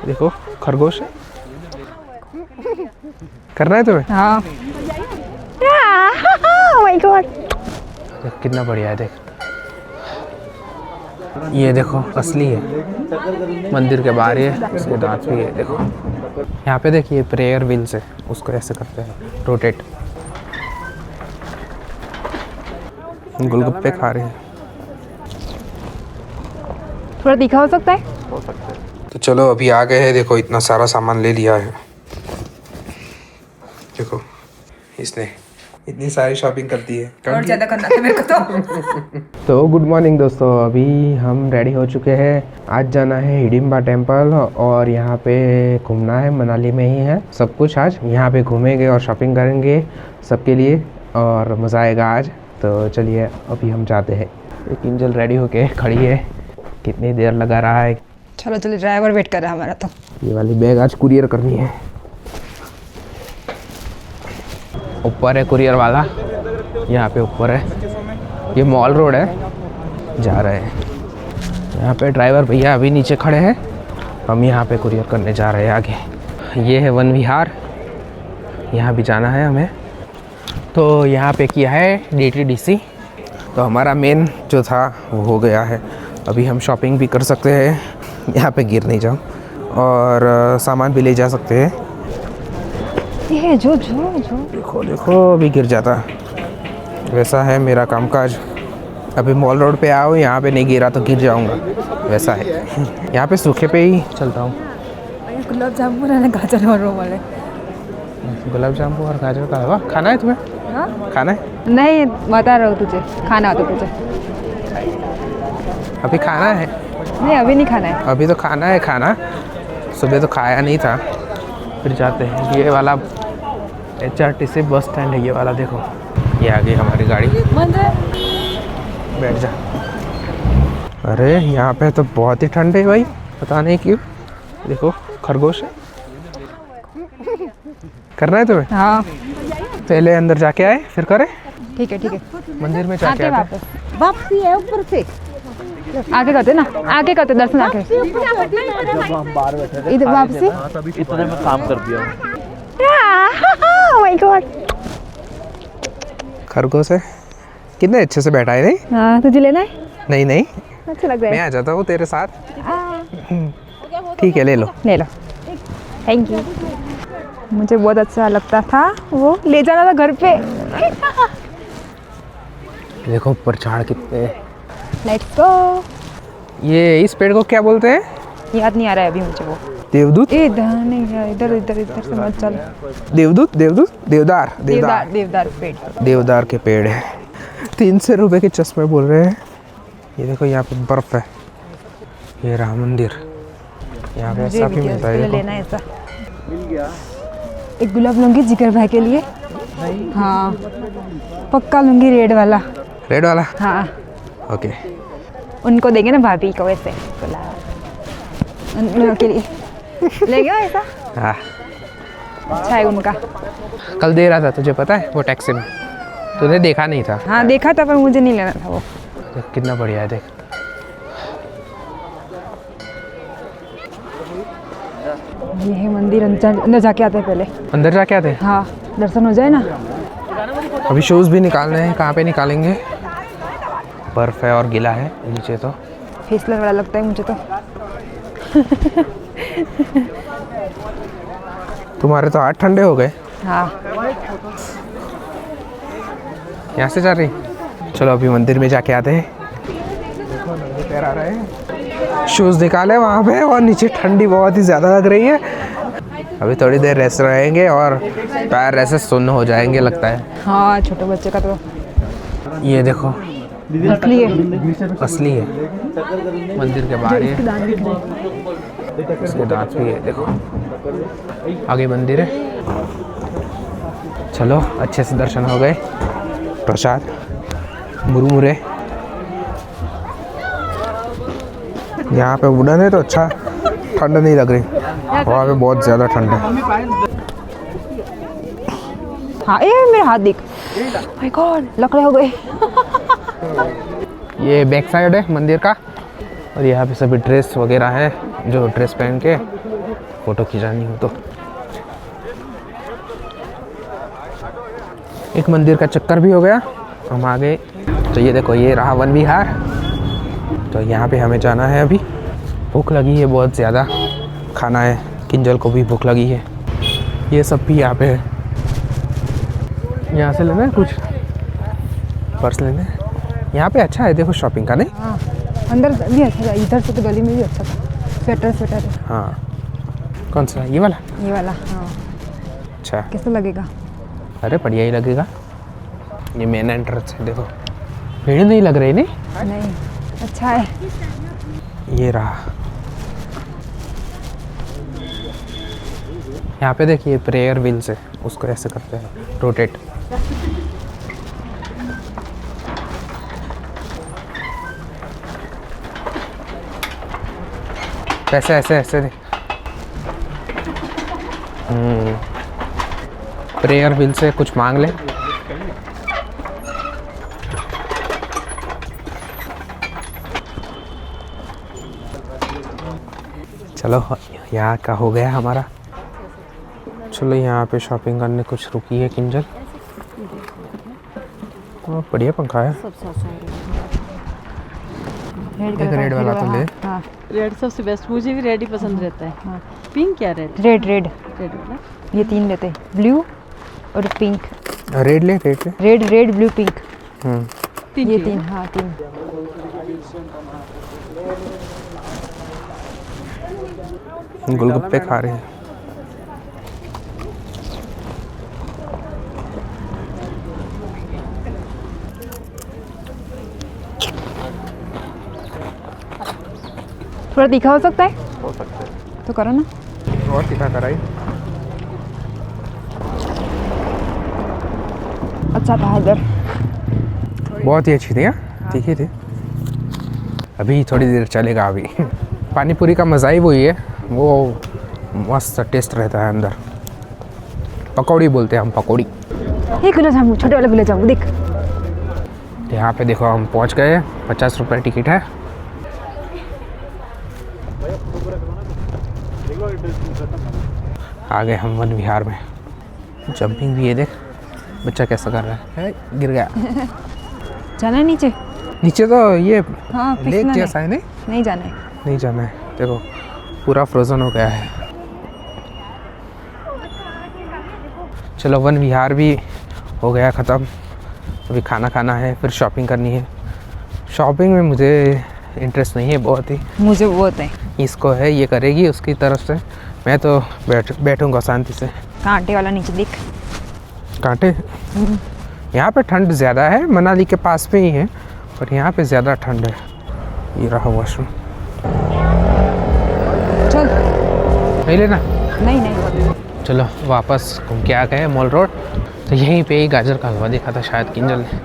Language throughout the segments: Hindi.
देखो खरगोश है। करना है तुम्हें? हाँ। माय गॉड, देख कितना बढ़िया है। देख ये देखो असली है, मंदिर के बाहर ही है, उसके दांत भी है। देखो यहाँ पे देखिए प्रेयर व्हील्स है, उसको ऐसे करते हैं रोटेट। गोलगप्पे खा रहे हैं। थोड़ा तीखा हो सकता है। तो चलो अभी आ गए हैं। देखो इतना सारा सामान ले लिया है। देखो इसने इतनी सारी शॉपिंग कर दी है। और ज़्यादा करना था मेरे को तो गुड मॉर्निंग दोस्तों, अभी हम रेडी हो चुके हैं। आज जाना है हिडिंबा टेम्पल और यहाँ पे घूमना है। मनाली में ही है सब कुछ। आज यहाँ पे घूमेंगे और शॉपिंग करेंगे सबके लिए और मज़ा आएगा आज। तो चलिए अभी हम जाते हैं। एक एंजल रेडी होके खड़ी है, कितनी देर लगा रहा है। चलो चलो, ड्राइवर वेट कर रहा है हमारा। तो ये वाली बैग आज कुरियर करनी है। ऊपर है कुरियर वाला, यहाँ पे ऊपर है। ये मॉल रोड है, जा रहे हैं। यहाँ पे ड्राइवर भैया अभी नीचे खड़े हैं, हम यहाँ पे कुरियर करने जा रहे हैं आगे। ये है वन विहार, यहाँ भी जाना है हमें। तो यहाँ पे किया है DTDC। तो हमारा मेन जो था वो हो गया है। अभी हम शॉपिंग भी कर सकते हैं, यहाँ पे गिर नहीं जाओ, और सामान भी ले जा सकते हैं। ये जो जो जो देखो देखो अभी गिर जाता। वैसा है मेरा कामकाज। अभी मॉल रोड पे आओ, यहाँ पे नहीं गिरा तो गिर जाऊँगा, वैसा है। यहाँ पे सूखे पे ही चलता हूँ। गुलाब जामुन है, गाजर और वो वाले। गुलाब जामुन और गाजर का हलवा खाना है तुम्हें? हाँ? खाना है? नहीं, बता रहा हूँ तुझे, खाना हो तो तुझे। अभी खाना है? नहीं अभी नहीं खाना है। अभी तो खाना है खाना। सुबह तो खाया नहीं था। फिर जाते हैं। ये वाला HRTC बस स्टैंड है, ये वाला देखो। ये आ गई हमारी गाड़ी, बैठ जा। अरे यहाँ पे तो बहुत ही ठंड है भाई, पता नहीं क्यों। देखो खरगोश है। करना है तुम्हें? हाँ पहले अंदर जाके आए फिर करें। ठीक है ठीक है। मंदिर में जाके आते। वापसी है ऊपर से। आगे करते ना, आगे करते दर्शन आगे। इधर वापसी। इतने में काम कर दिया। माय गॉड, खरगोश है, कितने अच्छे से बैठा है। नहीं हाँ तुझे लेना है? नहीं नहीं, अच्छा लग रहा मैं है। आ जाता हूँ तेरे साथ। ठीक है ले लो। ले लो, थैंक यू। मुझे बहुत अच्छा लगता था वो, ले जाना था घर पे। देखो ऊपर झाड़ कितने। Let's go. ये इस पेड़ को क्या बोलते हैं? याद नहीं आ रहा है अभी मुझे वो। देवदूत? इधर नहीं यार, इधर इधर इधर से मत चल। देवदूत देवदूत देवदार देवदार देवदार पेड़। देवदार के पेड़ है। 300 रुपए के चश्मे बोल रहे हैं। ये देखो यहाँ पे बर्फ है। ये रहा मंदिर, यहाँ पे ऐसा भी मिलता है। लेना है ऐसा। एक गुलाब लूंगी जिगर भाई के लिए। हाँ पक्का लूंगी, रेड वाला। रेड वाला? हाँ ओके। उनको देंगे ना भाभी को, वैसे गुलाब उन लोगों के लिए ले गया ऐसा। हाँ अच्छा है उनका। कल दे रहा था तुझे पता है वो टैक्सी में, तूने देखा नहीं था। हाँ देखा था पर मुझे नहीं लेना था वो। देख कितना बढ़िया है। देख ये है मंदिर, अंदर जाके आते हैं पहले। अंदर जाके आते हैं। हाँ दर्शन हो जाए ना। अभी शूज़ भी निकालने हैं, कहाँ पे निकालेंगे? बर्फ है और गीला है नीचे तो। फिसलन वाला लगता है मुझे तो। तुम्हारे तो हाथ ठंडे हो गए। हाँ यहाँ से जा रही? चलो अभी मंदिर में जाके आते हैं। पैर आ रहे हैं, शूज़ निकाले वहाँ पे, और नीचे ठंडी बहुत ही ज़्यादा लग रही है। अभी थोड़ी देर रेस्ट रहेंगे और पैर ऐसे सुन्न हो जाएंगे लगता है। हाँ छोटे बच्चे का तो। ये देखो असली है। असली है, मंदिर के बाहर ही है, उसके दांत भी है। देखो आगे मंदिर है। चलो अच्छे से दर्शन हो गए। प्रसाद मुरमुरे। यहाँ पे वुडन है तो अच्छा, ठंड नहीं लग रही। वहाँ पे बहुत ज़्यादा ठंड है। हाँ ये मेरा हाथ देख। माय गॉड लकड़े हो गए। ये बैक साइड है मंदिर का, और यहाँ पे सभी ड्रेस वगैरह है, जो ड्रेस पहन के फ़ोटो खिंचानी हो तो। एक मंदिर का चक्कर भी हो गया, हम आ गए। तो ये देखो, ये रहा वन विहार। तो यहाँ पे हमें जाना है अभी। भूख लगी है बहुत ज़्यादा, खाना है। किंजल को भी भूख लगी है। ये सब भी यहाँ पे है। यहाँ से लेना है कुछ, पर्स लेना है। यहाँ पे अच्छा है देखो शॉपिंग का, नहीं? हाँ, अंदर भी अच्छा था, इधर से तो गली में भी अच्छा था। स्वेटर है। हाँ, कौन सा? ये वाला? ये वाला, हाँ। अच्छा, कैसा लगेगा? अरे बढ़िया ही लगेगा। ये मेन एंट्रेंस है, देखो भीड़ नहीं लग रही, नहीं? नहीं, अच्छा है। ये रहा। यहाँ पे देखिए प्रेयर व्हील्स है, उसको ऐसे करते हैं रोटेट। ऐसे ऐसे ऐसे दे। प्रेयर व्हील से कुछ मांग ले। चलो, यहाँ का हो गया हमारा। चलो यहाँ पे शॉपिंग करने कुछ रुकी है किंजल। बढ़िया पंखा है। एक रेड वाला तो ले। हाँ, रेड सबसे बेस्ट, मुझे भी रेड ही पसंद रहता है। हाँ। पिंक या रेड? रेड। रेड वाला। ये 3 लेते हैं, ब्लू और पिंक। रेड ले। Red blue pink. तीन ये की 3, हाँ 3। गोलगप्पे खा रहे हैं। थोड़ा तीखा हो सकता है? हो सकता है। तो करो ना। और तीखा कराई। अच्छा था इधर। बहुत ही अच्छी थी। हाँ, तीखी थी। अभी थोड़ी देर चलेगा। अभी पानी पूरी का मज़ा ही वही है, वो मस्त टेस्ट रहता है अंदर। पकौड़ी बोलते हैं हम, पकौड़ी। ये गुलाब जामुन, छोटे वाला गुलाब जामुन देख। यहाँ पे देखो हम पहुँच गए। 50 रुपये टिकट है। आ गए हम वन विहार में। जंपिंग भी है, देख बच्चा कैसा कर रहा है। गिर गया। जाना है नीचे? नीचे तो ये हाँ, लेक फिसलन है। जैसा है, नहीं जाना है। नहीं जाना है। देखो पूरा फ्रोजन हो गया है। चलो, वन विहार भी हो गया ख़त्म। अभी खाना खाना है, फिर शॉपिंग करनी है। शॉपिंग में मुझे इंटरेस्ट नहीं है बहुत ही। मुझे बहुत है। इसको है, ये करेगी उसकी तरफ से। मैं तो बैठूंगा शांति से। कांटे वाला नीचे देख। कांटे? यहाँ पे ठंड ज़्यादा है, मनाली के पास पे ही है, पर यहाँ पे ज़्यादा ठंड है। ये रहा वॉशरूम। चल। नहीं लेना? नहीं। चलो वापस घूम के आ गए मॉल रोड। तो यहीं पे ही गाजर का हलवा देखा था शायद किंजल ने,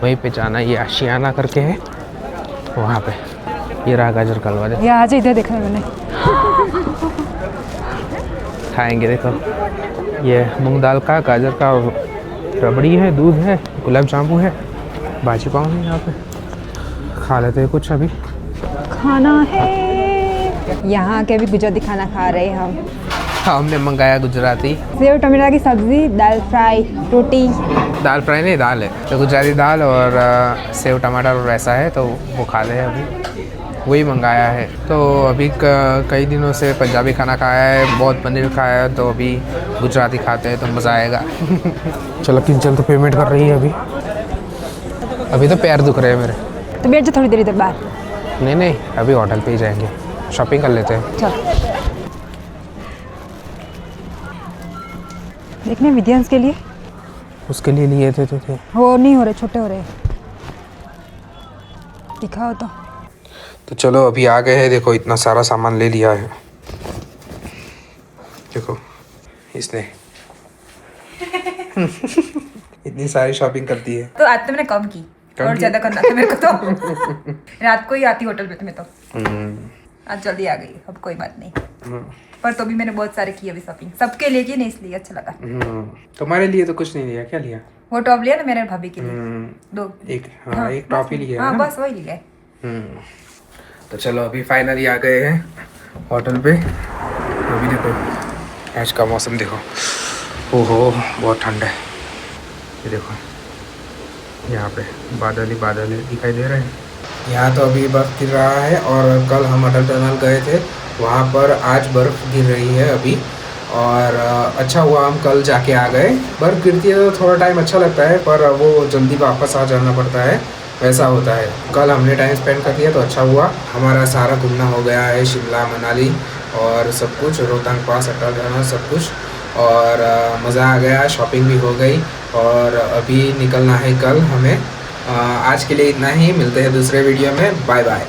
वहीं पे जाना। ये आशियाना करके है वहाँ पे। ये रहा गाजर का हलवा। ये आज इधर देखा मैंने। खाएंगे, देखो ये मूंग दाल का, गाजर का रबड़ी है, दूध है, गुलाब जामुन है, भाजी पाव है। यहाँ पे खा लेते हैं कुछ अभी। खाना है यहाँ के भी गुजराती खाना खा रहे हैं हम। हमने मंगाया गुजराती। सेव टमाटर की सब्जी, दाल फ्राई, रोटी। दाल फ्राई नहीं, दाल है तो गुजराती दाल और सेव टमाटर और ऐसा है, तो वो खा रहे हैं अभी। वही मंगाया है। तो अभी कई दिनों से पंजाबी खाना खाया है, बहुत पनीर खाया है, तो अभी गुजराती खाते हैं तो मज़ा आएगा। चलो किंजल तो पेमेंट कर रही है अभी तो पैर दुख रहे हैं मेरे। तो बैठ जा थोड़ी देर इधर बाहर। नहीं, अभी होटल पे ही जाएंगे, शॉपिंग कर लेते हैं। चल। देखने विद्यांश के लिए, उसके लिए लिए थे तो थे। वो नहीं हो रहे, छोटे हो रहे। दिखाओ तो चलो अभी आ गए हैं। देखो इतना सारा सामान ले लिया है। देखो इसने इतनी सारी शॉपिंग कर दी है। तो आज तो मैंने कम की और ज़्यादा करना था मेरे को तो। रात को ही आती होटल पे तो मैं तो आज जल्दी आ गई। अब कोई बात नहीं, पर तो भी मैंने बहुत सारे किए अभी शॉपिंग, सबके लिए की नहीं, इसलिए अच्छा लगा। तुम्हारे लिए तो कुछ नहीं लिया। क्या लिया? वो टॉप लिया ना मेरे भाभी के लिए, 2। एक टॉप ही लिया है हाँ ना? बस वही लिया है। तो चलो अभी फाइनली आ गए हैं होटल पे। अभी देखो आज का मौसम देखो, ओहो बहुत ठंडा है। ये देखो यहाँ पे बादल ही बादल दिखाई दे रहे हैं। यहाँ तो अभी बर्फ़ गिर रहा है और कल हम अटल टनल गए थे, वहाँ पर आज बर्फ़ गिर रही है अभी। और अच्छा हुआ हम कल जाके आ गए। बर्फ़ गिरती है तो थोड़ा टाइम अच्छा लगता है, पर वो जल्दी वापस आ जाना पड़ता है, वैसा होता है। कल हमने टाइम स्पेंड कर दिया तो अच्छा हुआ। हमारा सारा घूमना हो गया है, शिमला मनाली और सब कुछ, रोहतांग पास, अटल टनल सब कुछ। और मज़ा आ गया, शॉपिंग भी हो गई और अभी निकलना है कल हमें। आज के लिए इतना ही, मिलते हैं दूसरे वीडियो में, बाय बाय।